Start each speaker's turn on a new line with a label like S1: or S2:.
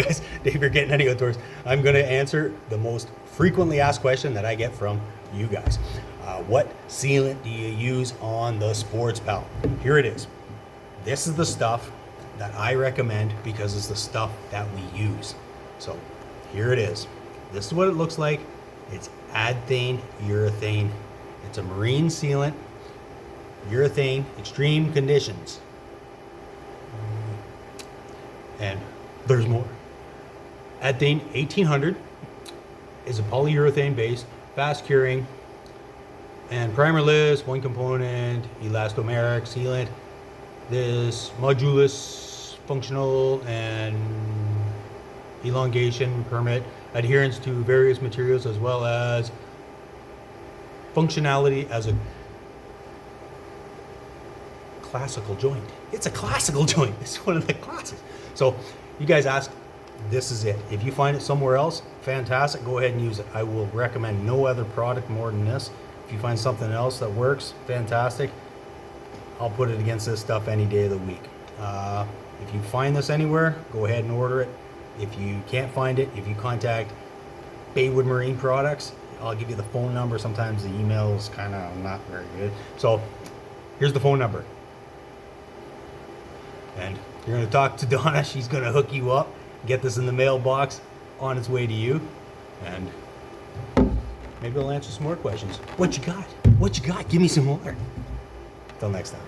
S1: guys, if you're getting any outdoors, I'm going to answer the most frequently asked question that I get from you guys. What sealant do you use on the Sportspal? Here it is. This is the stuff that I recommend because it's the stuff that we use. So here it is. This is what it looks like. It's adthane urethane. It's a marine sealant, urethane, extreme conditions. And there's more. Adthane 1800 is a polyurethane based, fast curing, and primerless, one component, elastomeric sealant. This modulus functional and elongation permit adherence to various materials as well as functionality as a classical joint. It's a classical joint. It's one of the classics. So you guys ask, this is it. If you find it somewhere else, fantastic, go ahead and use it. I will recommend no other product more than this. If you find something else that works, fantastic. I'll put it against this stuff any day of the week. If you find this anywhere, go ahead and order it. If you can't find it, if you contact Baywood Marine Products, I'll give you the phone number. Sometimes the email is kind of not very good. So here's the phone number. And you're going to talk to Donna. She's going to hook you up, get this in the mailbox on its way to you. And maybe I'll answer some more questions. What you got? What you got? Give me some more. Till next time.